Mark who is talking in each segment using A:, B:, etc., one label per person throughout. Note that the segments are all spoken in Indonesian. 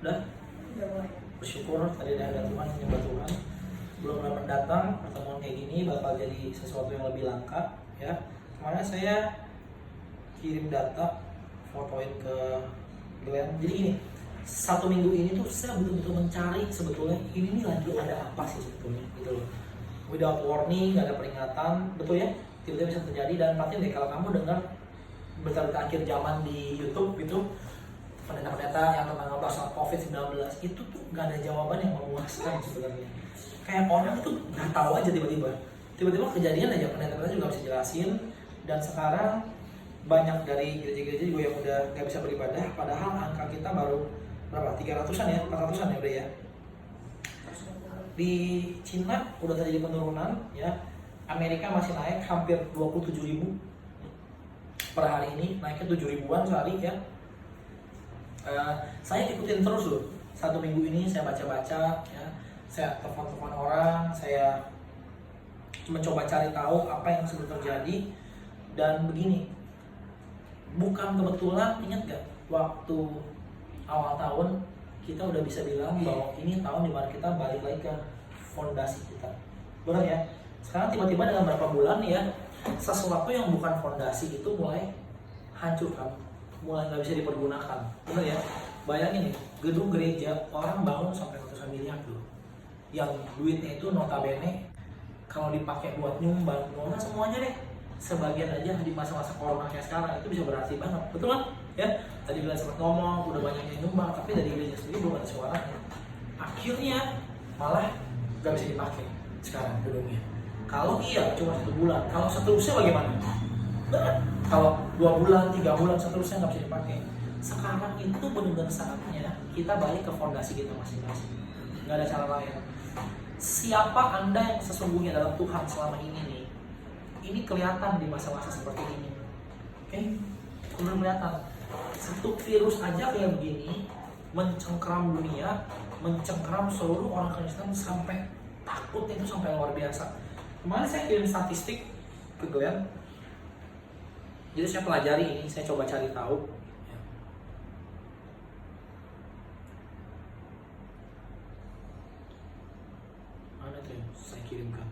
A: Udah?
B: Udah mulai.
A: Bersyukur tadi ada Tuhan yang nyembah Tuhan. Belum lama datang pertemuan kayak gini bakal jadi sesuatu yang lebih langka ya. Kemarin saya kirim data, fotoin ke Glenn. Jadi ini 1 minggu ini tuh saya betul-betul mencari sebetulnya ini nih lagi ada apa sih sebetulnya gitu loh. Without warning, gak ada peringatan, betul ya? Tiba-tiba bisa terjadi. Dan perhatiin deh kalau kamu dengar berita-berita akhir zaman di YouTube gitu, pendeta-pendeta yang tentang masalah COVID-19 itu tuh gak ada jawaban yang memuaskan sebenarnya. Kayak orang tuh gak tahu aja tiba-tiba kejadian aja, pendeta-pendeta juga bisa jelasin. Dan sekarang banyak dari gereja-gereja juga yang udah gak bisa beribadah, padahal angka kita baru berapa? 300-an ya, 400-an ya udah ya. Di Cina udah terjadi penurunan ya. Amerika masih naik hampir 27.000 per hari ini, naiknya 7 ribuan sehari ya. Saya ikutin terus loh 1 minggu ini, saya baca-baca ya, saya telepon-telepon orang, saya mencoba cari tahu apa yang sedang terjadi. Dan begini, bukan kebetulan, ingat gak waktu awal tahun kita udah bisa bilang bahwa ini tahun dimana kita balik lagi ke fondasi kita, benar ya? Sekarang tiba-tiba dalam beberapa bulan ya, sesuatu yang bukan fondasi itu mulai hancur kan, mulai nggak bisa dipergunakan, benar ya? Bayangin nih, gedung gereja orang bangun sampai ratusan miliar tuh, yang duitnya itu notabene kalau dipakai buat nyumbang, semuanya deh, sebagian aja di masa-masa corona kayak sekarang itu bisa berarti banget, betul kan? Ya, tadi bilang sempat ngomong, udah banyak yang nyumbang, tapi dari gereja sendiri belum ada suaranya. Akhirnya malah nggak bisa dipakai sekarang gedungnya. Kalau iya cuma 1 bulan, kalau seterusnya bagaimana? Kalau 2 bulan, 3 bulan seterusnya nggak bisa dipakai. Sekarang itu benar-benar saatnya kita balik ke fondasi kita masing-masing. Nggak ada cara lain. Siapa Anda yang sesungguhnya dalam Tuhan selama ini nih? Ini kelihatan di masa-masa seperti ini. Oke? Benar kelihatan. Satu virus aja kayak begini mencengkeram dunia, mencengkeram seluruh orang Kristen sampai takut, itu sampai luar biasa. Kemarin saya kirim statistik ke Glenn, jadi saya pelajari ini, saya coba cari tahu. Mana tuh yang saya kirimkan?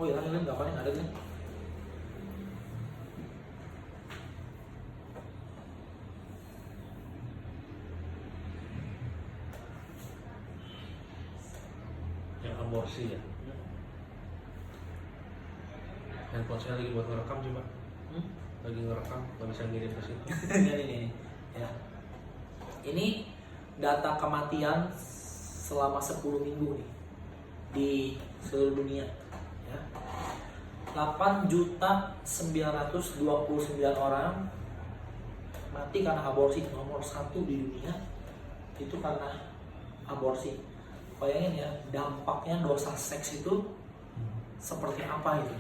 A: Oh iya, kalian nggak paling ada kan?
C: Aborsi ya. Handphone saya lagi buat ngerekam coba. Lagi ngerekam, nggak bisa ngirim ke situ.
A: Ini ya. Ini data kematian selama 10 minggu nih di seluruh dunia ya. 8.929 orang mati karena aborsi. Nomor 1 di dunia itu karena aborsi. Bayangin ya, dampaknya dosa seks itu seperti apa itu.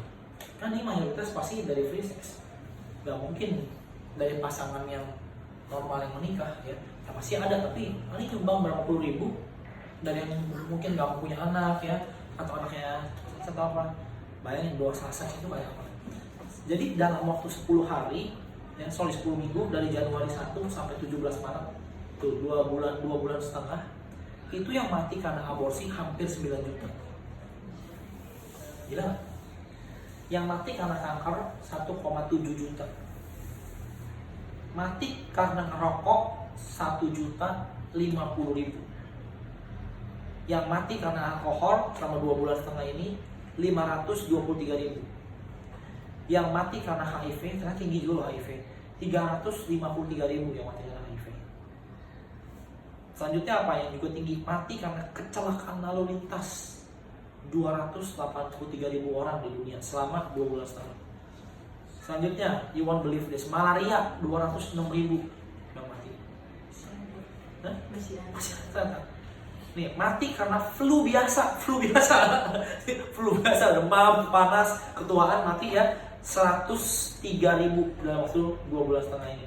A: Kan ini mayoritas pasti dari free sex, gak mungkin dari pasangan yang normal yang menikah ya. Ya pasti ada, tapi ini nyumbang berapa puluh ribu dari yang mungkin gak punya anak ya, atau anaknya atau apa. Bayangin dosa seks itu banyak apa. Jadi dalam waktu 10 hari ya, 10 minggu dari Januari 1 sampai 17 Maret tuh 2 bulan setengah, itu yang mati karena aborsi hampir 9 juta. Gila gak? Yang mati karena kanker 1,7 juta. Mati karena ngerokok 1.050.000. Yang mati karena alkohol selama 2 bulan setengah ini 523.000. Yang mati karena HIV, karena tinggi juga loh HIV, 353.000 yang mati karena HIV. Selanjutnya apa yang juga tinggi? Mati karena kecelakaan lalu lintas, 283.000 orang di dunia selama 2 bulan setengah. Selanjutnya, you won't believe this, malaria 206.000 yang mati. Masih ada. Nih, mati karena flu biasa, flu biasa, demam, panas, ketuaan, mati ya 103.000 dalam waktu 2 bulan setengah ini.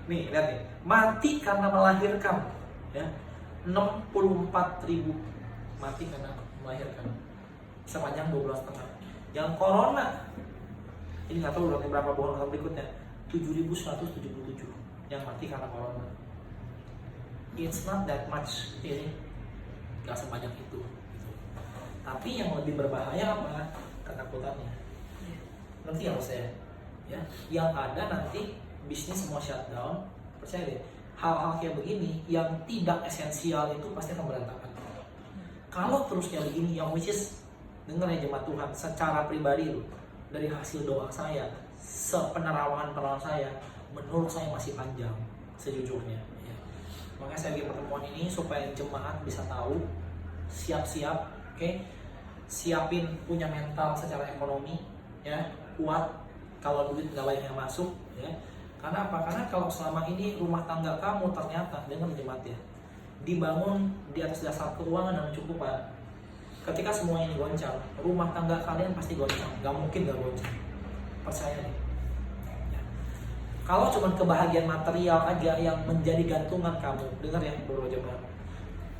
A: Nih, lihat nih, mati karena melahirkan ya 64.000 mati karena melahirkan sepanjang 2 bulan setengah. Yang corona ini nggak tahu berapa bulan berikutnya 7.177 yang mati karena corona. It's not that much, ini gak sebanyak itu gitu. Tapi yang lebih berbahaya apa? Ketakutannya. Ngerti ya saya? Ya, yang ada nanti bisnis semua shutdown. Percaya deh, hal-hal kayak begini yang tidak esensial itu pasti akan berantakan. Kalau terusnya begini, yang which is, dengar ya jemaat Tuhan, secara pribadi loh, dari hasil doa saya, sepenerawangan saya, menurut saya masih panjang sejujurnya. Ya. Makanya saya bikin pertemuan ini supaya jemaat bisa tahu, siap-siap, oke, siapin punya mental secara ekonomi, ya, kuat. Kalau duit nggak banyak yang masuk, ya. Karena apa? Karena kalau selama ini rumah tangga kamu ternyata, dengan jemaat ya, dibangun di atas dasar keuangan dan kecukupan. Ketika semua ini goncang, rumah tangga kalian pasti goncang. Gak mungkin gak goncang. Percaya nih. Ya. Kalau cuma kebahagiaan material aja yang menjadi gantungan kamu, dengar ya beberapa jemaat,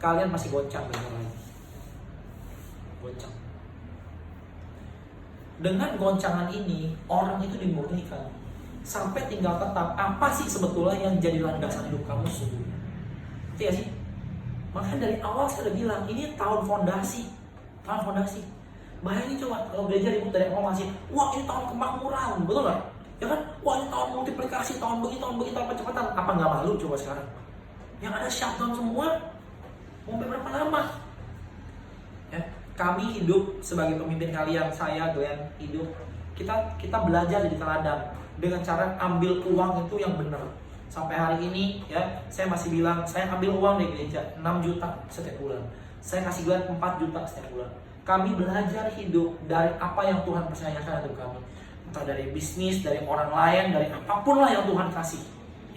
A: kalian masih goncang dengar lagi. Goncang. Dengan goncangan ini, orang itu dimurnikan sampai tinggal tetap apa sih sebetulnya yang jadi landasan hidup kamu sesungguhnya. Ngerti ya sih? Makanya dari awal saya udah bilang, ini tahun fondasi. Tahun fondasi. Bayangin coba kalau gereja ribut dari awal masih, wah ini tahun kemakmuran, betul nggak? Ya kan? Wah ini tahun multiplikasi, tahun begitu, tahun percepatan. Apa nggak malu coba sekarang? Yang ada shutdown semua, mau berapa lama? Ya, kami hidup sebagai pemimpin kalian, saya, Glenn, hidup. Kita belajar jadi teladan dengan cara ambil uang itu yang benar. Sampai hari ini ya, saya masih bilang saya ambil uang dari gereja 6 juta setiap bulan. Saya kasih Glenn 4 juta setiap bulan. Kami belajar hidup dari apa yang Tuhan percayakan untuk kami. Entah dari bisnis, dari orang lain, dari apapun lah yang Tuhan kasih.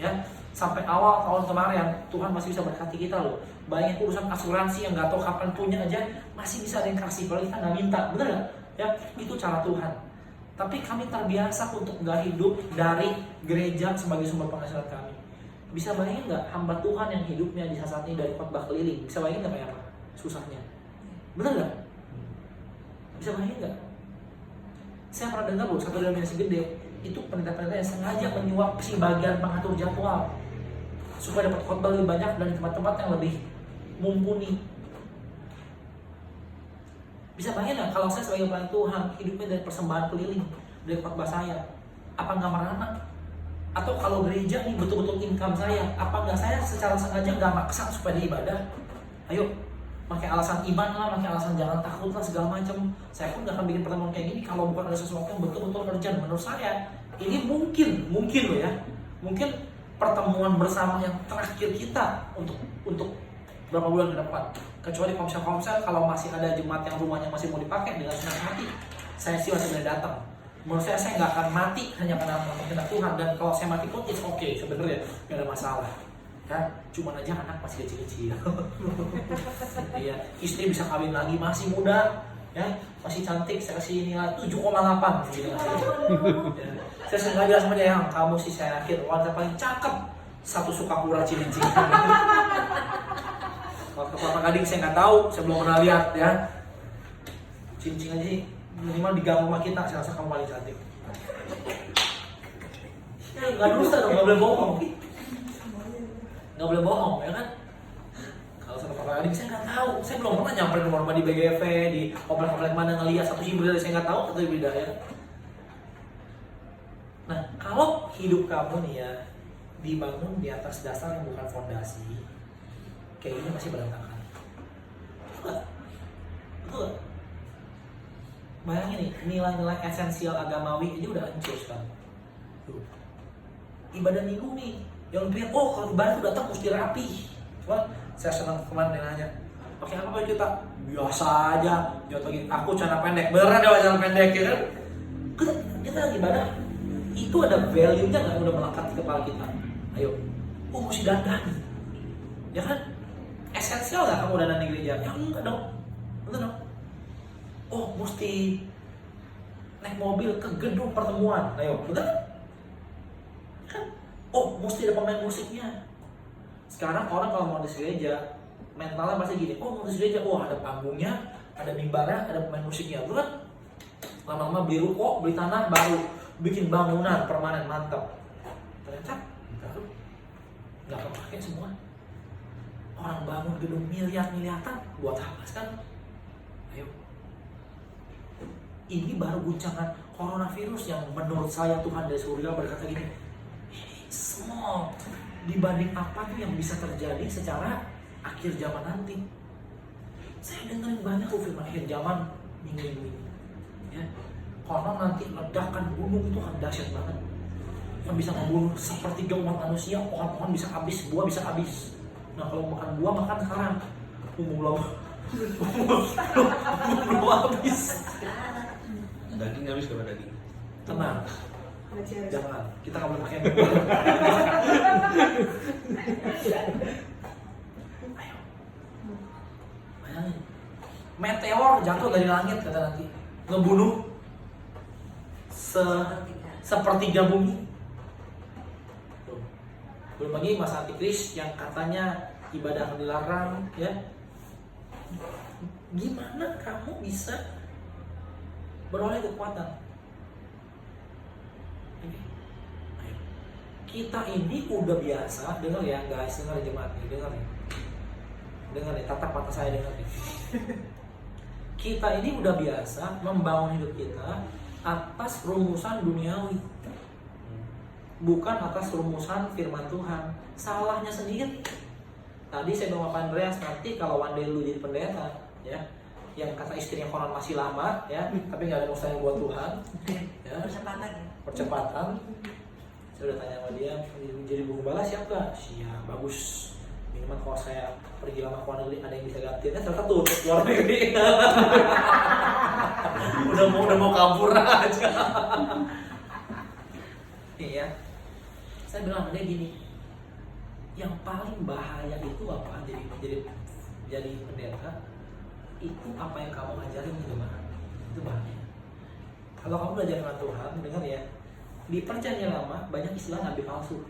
A: Ya, sampai awal tahun kemarin Tuhan masih bisa berkati kita loh. Banyak urusan asuransi yang nggak tahu kapan punya aja masih bisa ada yang kasih kalau kita nggak minta, bener nggak? Ya, itu cara Tuhan. Tapi kami terbiasa untuk nggak hidup dari gereja sebagai sumber penghasilan kami. Bisa bayangin nggak hamba Tuhan yang hidupnya di saat ini dari khotbah keliling? Bisa bayangin nggak kayak apa susahnya? Bener nggak? Bisa bayangin nggak? Saya pernah dengar loh satu denominasi gede itu pendeta-pendeta yang sengaja menyuap si bagian pengatur jadwal supaya dapat khotbah lebih banyak dan di tempat-tempat yang lebih mumpuni. Bisa bayangin nggak kalau saya sebagai pelayan Tuhan hidupnya dari persembahan keliling dari khotbah saya? Apa nggak merana? Atau kalau gereja nih betul-betul income saya, apa nggak saya secara sengaja nggak maksa supaya dia ibadah? Ayo, pakai alasan iman lah, pakai alasan jangan takut lah segala macam. Saya pun nggak akan bikin pertemuan kayak gini kalau bukan ada sesuatu yang betul-betul urgent. Menurut saya ini mungkin loh ya, mungkin pertemuan bersama yang terakhir kita untuk berapa bulan ke depan. Kecuali komsel kalau masih ada jemaat yang rumahnya masih mau dipakai dengan senang hati, saya sih masih boleh datang. Menurut saya nggak akan mati hanya karena kehendak Tuhan, dan kalau saya mati pun it's okay sebenarnya, nggak ada masalah. Ya, cuma aja anak masih kecil-kecil. Iya, istri bisa kawin lagi masih muda, ya masih cantik. Saya kasih nilai 7,8 gitu. Ya. Saya sengaja sama dia, yang kamu sih saya yakin wanita paling cakep satu Sukapura Cilincing. Kalau ke Kelapa Gading saya nggak tahu, saya belum pernah lihat ya. Cilincing aja sih minimal di gang rumah kita, saya rasa kamu paling cantik. Ya nggak dusta dong, nggak boleh bohong. Nggak boleh bohong ya kan. Kalau sama Kelapa Gading saya nggak tahu, saya belum pernah nyamperin rumah di BGV, di komplek-komplek mana ngeliat satu hibur dari saya nggak tahu atau beda ya. Nah kalau hidup kamu nih ya dibangun di atas dasar yang bukan fondasi, kayak gini masih berantakan. Betul. Bayangin nih, nilai-nilai esensial agamawi ini udah hancur sekarang. Ibadah minggu nih, yang pikir, oh kalau ibadah tuh datang mesti rapi. Cuma saya senang kemarin dia nanya, pakai apa baju kita? Biasa aja, jotokin aku celana pendek. Beneran ada celana pendek ya kan? Kita lagi ibadah, itu ada value-nya nggak udah melekat di kepala kita? Ayo, oh mesti dandan, ya kan? Esensial nggak kamu dandan di gereja? Ya enggak dong, betul dong. Oh mesti naik mobil ke gedung pertemuan, ayo, betul kan? Oh mesti ada pemain musiknya. Sekarang orang kalau mau di gereja, mentalnya pasti gini, oh mau di gereja, oh ada panggungnya, ada mimbarnya, ada pemain musiknya, betul kan? Lama-lama beli ruko, beli tanah baru, bikin bangunan permanen mantap. Ternyata enggak. nggak kepake semua. Orang bangun gedung miliar-miliaran buat apa sekarang? Ayo. Ini baru guncangan coronavirus yang menurut saya Tuhan dari surga berkata gini, ini small dibanding apa tuh yang bisa terjadi secara akhir zaman nanti. Saya dengerin banyak firman akhir zaman minggu-minggu ini. Ya. Konon nanti ledakan gunung itu akan dahsyat banget. Yang bisa membunuh seperti umat manusia, pohon-pohon bisa habis, buah bisa habis. Nah kalau makan buah, makan sekarang. Belum habis.
C: Daging habis kalau daging.
A: Tenang, jangan. Kita nggak boleh pakai. Ayo, bayangin. Meteor jatuh dari langit kata nanti, ngebunuh sepertiga bumi. Tuh. Belum lagi masa antikris yang katanya ibadah akan dilarang, ya. Gimana kamu bisa beroleh kekuatan? Ayo. Kita ini udah biasa, dengar ya guys, dengar jemaat nih, dengar nih, tatap mata saya, dengar nih. Kita ini udah biasa membangun hidup kita atas rumusan duniawi, bukan atas rumusan firman Tuhan. Salahnya sendiri. Tadi saya bilang sama Pak Andreas, nanti kalau one day lu jadi pendeta, ya, yang kata istrinya konon masih lama, ya, tapi nggak ada mustahil buat Tuhan, ya, percepatan. Saya udah tanya sama dia, jadi buku balas siap gak? Siap, bagus. Minimal kalau saya pergi lama ke luar negeri ada yang bisa gantiin, ternyata tuh luar negeri. udah mau kabur aja. Iya, saya bilang sama dia gini, yang paling bahaya itu apa? Jadi pendeta itu apa yang kamu ajarin gitu mah, itu bahaya. Kalau kamu belajar dengan Tuhan, dengar ya, di perjanjian lama banyak istilah nabi palsu.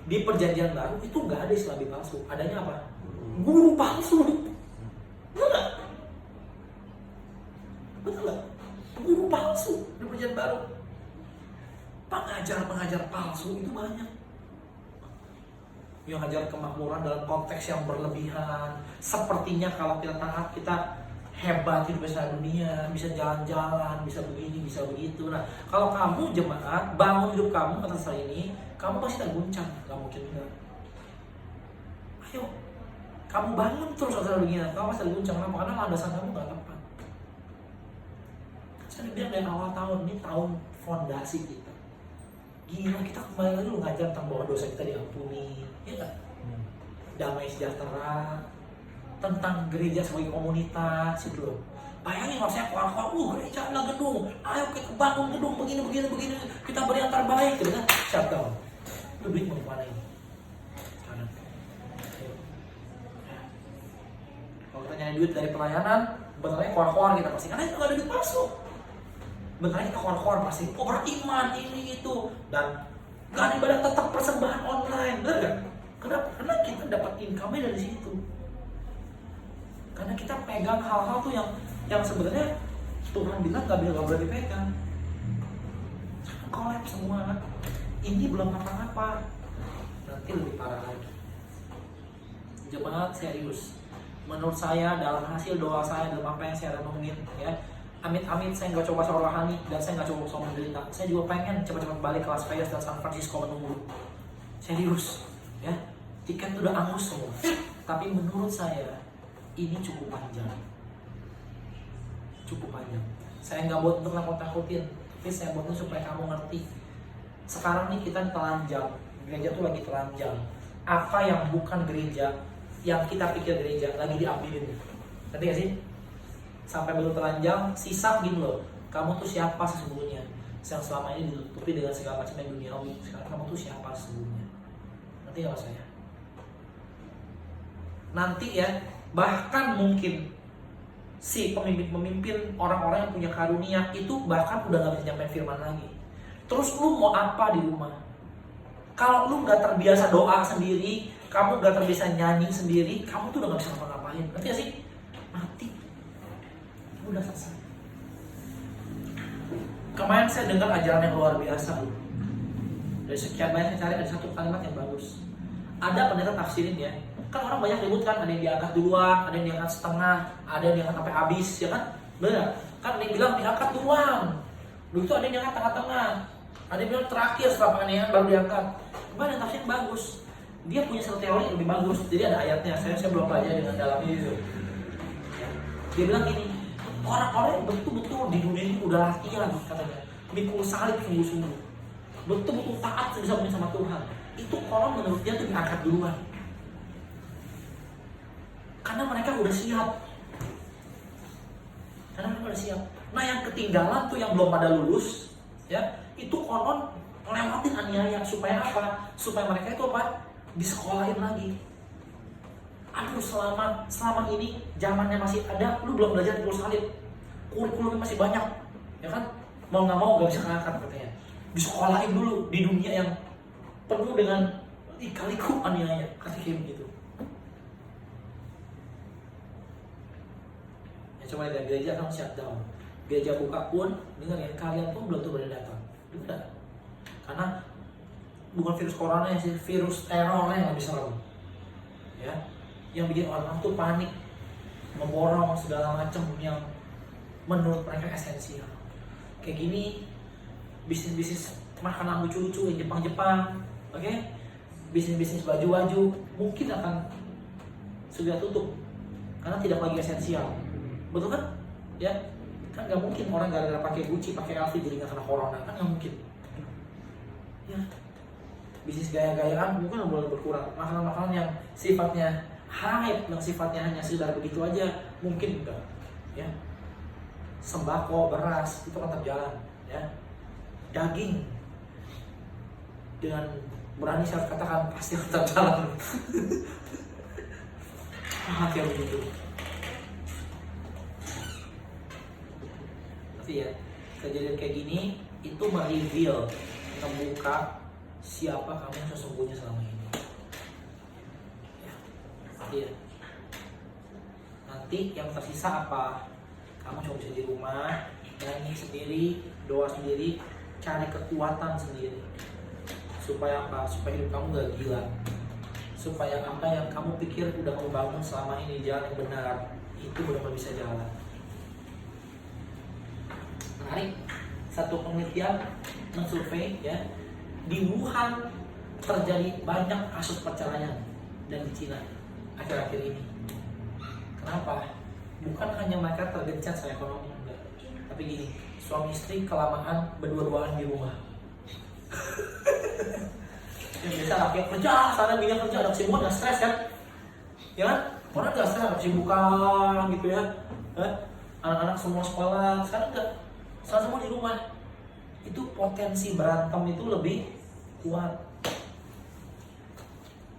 A: Di perjanjian baru itu nggak ada istilah nabi palsu. Adanya apa? Guru palsu. Betul nggak? Betul nggak? Guru palsu di perjanjian baru. Pengajar palsu itu banyak. Yang ajar kemakmuran dalam konteks yang berlebihan. Sepertinya kalau kita taat, kita hebat hidup besar dunia, bisa jalan-jalan, bisa begini, bisa begitu. Nah, kalau kamu jemaat bangun hidup kamu atas hal ini, kamu pasti tak guncang, nggak mungkin enggak. Ayo, kamu bangun terus atas begini, kamu pasti tak guncang. Kenapa? Karena landasan kamu nggak tepat. Saya bilang dari awal tahun ini tahun fondasi kita. Gila, kita kembali lagi lu ngajar tentang bahwa dosa kita diampuni, ya nggak? Damai sejahtera, tentang gereja sebagai komunitas itu loh. Bayangin kalau saya keluar, gereja adalah gedung, ayo kita bangun gedung begini, kita beri yang terbaik, gitu kan? Shutdown. Itu duit mau kemana ini? Sekarang. Kalau kita nyari duit dari pelayanan, benarnya keluar kita pasti, karena itu nggak ada duit masuk. Benarnya kita keluar pasti, beriman ini itu, dan gak ibadah tetap persembahan online, benar gak? Kenapa? Karena kita dapat income-nya dari situ. Karena kita pegang hal-hal tuh yang sebenarnya Tuhan bilang gak boleh dipegang. Collapse semua. Ini belum apa-apa. Nanti lebih parah lagi. Jemaat serius. Menurut saya dalam hasil doa saya, dalam apa yang saya renungin, ya, amit-amit saya nggak coba soal rohani dan saya nggak coba soal menderita. Saya juga pengen cepat-cepat balik ke Las Vegas dan San Francisco menunggu. Serius, ya. Tiket udah angus semua. Tapi menurut saya ini cukup panjang. Saya nggak buat untuk nakut-nakutin, tapi saya buatnya supaya kamu ngerti. Sekarang nih kita telanjang, gereja tuh lagi telanjang. Apa yang bukan gereja, yang kita pikir gereja, lagi diambilin. Ngerti gak sih? Sampai belum telanjang, sisa gitu loh. Kamu tuh siapa sesungguhnya? Yang selama ini ditutupi dengan segala macam yang duniawi. Sekarang kamu tuh siapa sesungguhnya? Ngerti gak maksudnya? Nanti ya, bahkan mungkin si pemimpin orang-orang yang punya karunia itu bahkan udah gak bisa nyampein firman lagi. Terus lu mau apa di rumah? Kalau lu gak terbiasa doa sendiri, kamu gak terbiasa nyanyi sendiri, kamu tuh udah gak bisa ngapa-ngapain. Ngerti gak sih? Mati. Udah selesai. Kemarin saya dengar ajaran yang luar biasa. Dari sekian banyak yang cari ada satu kalimat yang bagus. ada pendeta tafsirin ya. Kan orang banyak ribut kan, ada yang diangkat duluan, ada yang diangkat setengah, ada yang diangkat sampai habis, ya kan? Benar? Kan ada yang bilang diangkat duluan, begitu ada yang diangkat tengah-tengah, ada yang bilang terakhir setelah penganiayaan baru diangkat. Kemarin yang tafsir bagus, dia punya satu teori yang lebih bagus. Jadi ada ayatnya, saya belum pelajari dengan dalamnya itu. Ya. Dia bilang gini, orang-orang yang betul-betul di dunia ini udah latihan katanya, mikul salib sungguh-sungguh, betul-betul taat sebisa mungkin sama Tuhan. Itu konon menurut dia tuh diangkat duluan. Karena mereka udah siap. Nah yang ketinggalan tuh yang belum pada lulus, ya itu konon ngelewatin aniaya supaya apa? Supaya mereka itu apa? Disekolahin lagi. Aduh selama ini zamannya masih ada, lu belum belajar mikul salib, kurikulumnya masih banyak, ya kan? Mau nggak mau gak bisa keangkat katanya. Disekolahin dulu di dunia yang penuh dengan lika-liku aniaya, katanya gitu. Coba lihat gereja kan shutdown, gereja buka pun dengar ya, kalian pun belum tuh boleh datang, udah, karena bukan virus corona ya sih, virus teror yang lebih serem, ya, yang bikin orang tuh panik, memborong segala macam yang menurut mereka esensial. Kayak gini, bisnis makanan lucu-lucu yang Jepang-Jepang, oke, bisnis baju-baju mungkin akan segera tutup karena tidak lagi esensial. Betul kan? Ya, kan nggak mungkin orang gara-gara pakai Gucci, pakai LV jadi nggak kena corona, kan nggak mungkin. Ya, bisnis gaya-gayaan mungkin boleh berkurang. Makanan-makanan yang sifatnya hype, yang sifatnya hanya sekedar begitu aja, mungkin enggak. Ya, sembako, beras itu tetap jalan. Ya, daging dengan berani saya katakan pasti tetap jalan. Kayak begitu. Ya, kejadian kayak gini itu mereveal, membuka siapa kamu yang sesungguhnya selama ini. Ya, iya. Nanti yang tersisa apa? Kamu cuma bisa di rumah, nyanyi sendiri, doa sendiri, cari kekuatan sendiri. Supaya apa? Supaya hidup kamu gak gila. Supaya apa yang kamu pikir udah kamu bangun selama ini jalan yang benar, itu benar-benar bisa jalan. Menarik, satu penelitian mensurvei ya, di Wuhan terjadi banyak kasus perceraian dan di Cina akhir-akhir ini. Kenapa? Bukan hanya mereka tergencat secara ekonomi, enggak. Tapi gini, suami istri kelamaan berdua-duaan di rumah. Yang biasa laki kerja, sana bini kerja, ada kesibukan, gak stres kan? Ya kan? Orang gak stres, ada kesibukan gitu ya. Anak-anak semua sekolah, sekarang enggak. Semua di rumah. Itu potensi berantem itu lebih kuat,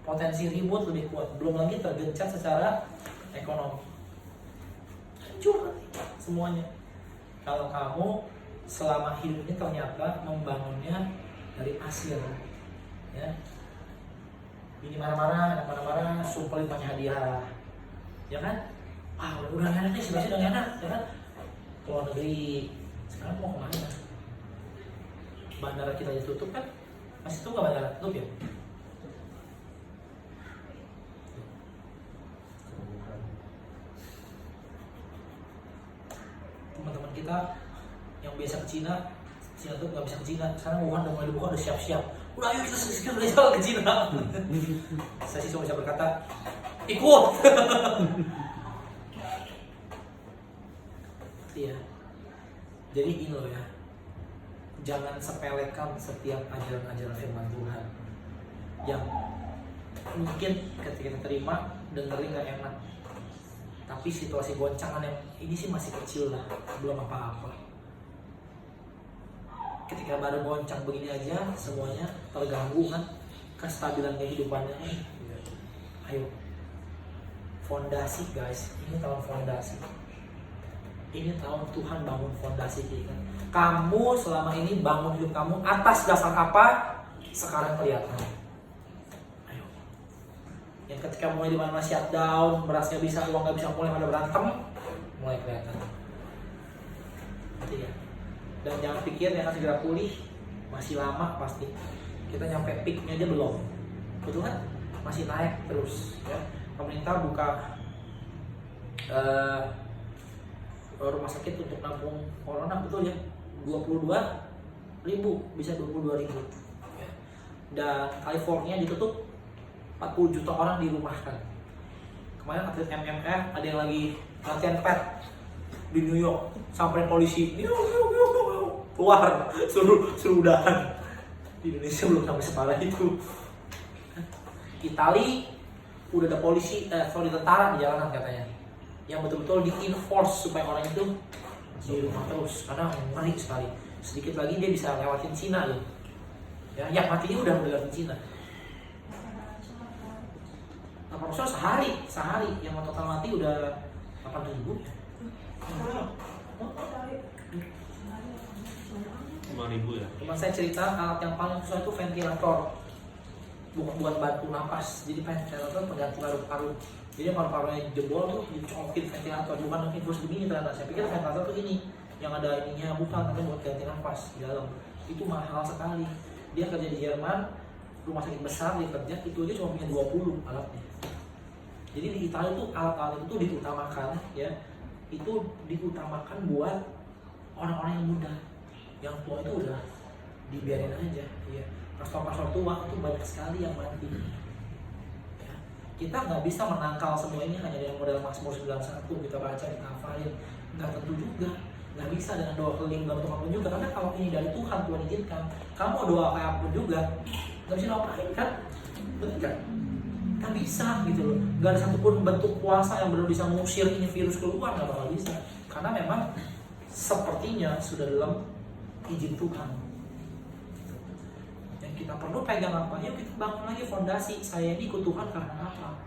A: potensi ribut lebih kuat, belum lagi tergencat secara ekonomi. Hancur nanti semuanya kalau kamu selama hidup ini ternyata membangunnya dari pasir, ya. Bini marah-marah, anak marah-marah, sumpah banyak hadiah, ya kan? Udah enak nih, sebenarnya udah enak, ya kan? Keluar negeri. Sekarang mau kemana? Bandara kita aja tutup kan? Masih tuh nggak bandara tutup ya? Teman-teman kita yang biasa ke Cina tuh nggak bisa ke Cina. Sekarang Wuhan udah mulai dibuka, udah siap-siap. Udah ayo kita segera jalan ke Cina. Saya sih cuma bisa berkata, ikut. Iya. Jadi ini loh ya, jangan sepelekan setiap ajaran-ajaran firman Tuhan yang mungkin ketika kita terima dengerin gak enak, tapi situasi goncangan yang ini sih masih kecil lah, belum apa-apa. Ketika baru goncang begini aja semuanya terganggu kan, kestabilan kehidupannya. Ayo, fondasi guys, ini tahun fondasi. Ini tahun Tuhan bangun fondasi kita. Kamu selama ini bangun hidup kamu atas dasar apa? Sekarang kelihatan. Ayo. Yang ketika mulai di mana shutdown, berasnya bisa, uang nggak bisa, mulai pada berantem, mulai kelihatan. Iya. Dan jangan pikir yang akan segera pulih, masih lama pasti. Kita nyampe peaknya aja belum, betul kan? masih naik terus ya. Pemerintah buka rumah sakit untuk nampung corona, betul ya, 22.000 bisa 22.000 ya. Dan California ditutup, 40 juta orang dirumahkan. Kemarin atlet MMA ada yang lagi latihan pet di New York, sampai polisi keluar suruh udahan. Di Indonesia belum sampai separah itu. Itali udah ada polisi, tentara di jalanan katanya, yang betul-betul di-enforce supaya orang itu di rumah terus, karena ngeri sekali. Sedikit lagi dia bisa lewatin Cina loh. Ya, yang matinya udah lewatin Cina. Nah, Profesor sehari yang total mati udah 8.000 ya.
C: 5.000 ya.
A: Teman saya cerita alat yang paling susah itu ventilator, buat bantu napas. Jadi ventilator pengganti paru-paru. Jadi paru-parunya jebol tuh dicokin ventilator, bukan infus begini ternyata. Saya pikir ventilator tuh ini yang ada ininya, bukan, tapi buat ganti nafas di dalam. Itu mahal sekali. Dia kerja di Jerman, rumah sakit besar dia kerja, itu aja cuma punya 20 alatnya. Jadi di Italia tuh alat-alat itu diutamakan ya. Itu diutamakan buat orang-orang yang muda. Yang tua itu udah dibiarin aja ya. Pastor-pastor tua itu banyak sekali yang mati ya. Kita nggak bisa menangkal semua ini hanya dengan modal Mazmur 91 kita baca, kita hafalin. Nggak tentu juga, nggak bisa dengan doa keliling dan Tuhan pun juga. Karena kalau ini dari Tuhan izinkan, kamu doa kayak pun juga nggak bisa ngapain kan, betul kan? Nggak bisa gitu loh. Nggak ada satupun bentuk kuasa yang benar bisa mengusir ini virus keluar, nggak bakal bisa. Karena memang sepertinya sudah dalam izin Tuhan. Yang kita perlu pegang apa? Yuk kita bangun lagi fondasi. Saya ini ikut Tuhan karena apa?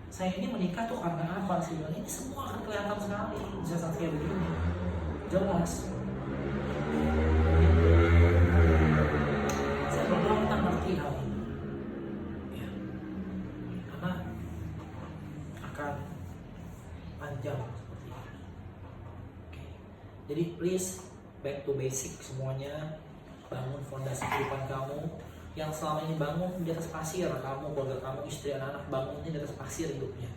A: Saya ini menikah tuh karena apa sih? Ini semua akan kelihatan sekali bisa saat kayak begini. Jelas. Saya berdoa kita ngerti hal ini. Ya. Karena akan panjang seperti ini. Oke. Jadi please back to basic semuanya. Bangun fondasi kehidupan kamu yang selama ini bangun di atas pasir. Kamu, keluarga kamu, istri, anak-anak bangunnya di atas pasir hidupnya.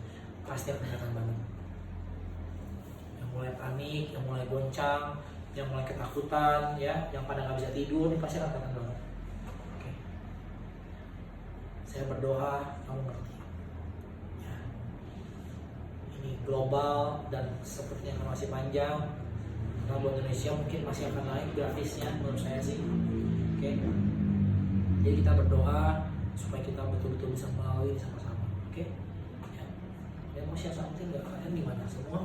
A: Pasti akan bangun. Yang mulai panik, yang mulai goncang, yang mulai ketakutan, ya, yang pada nggak bisa tidur, ini pasti akan bangun. Oke. Saya berdoa kamu ngerti. Ya. Ini global dan sepertinya akan masih panjang. Nah, buat Indonesia mungkin masih akan naik grafisnya menurut saya sih. Oke. Jadi kita berdoa supaya kita betul-betul bisa melalui sama-sama. Oke. Ya. Mau share something nggak? Kalian gimana semua?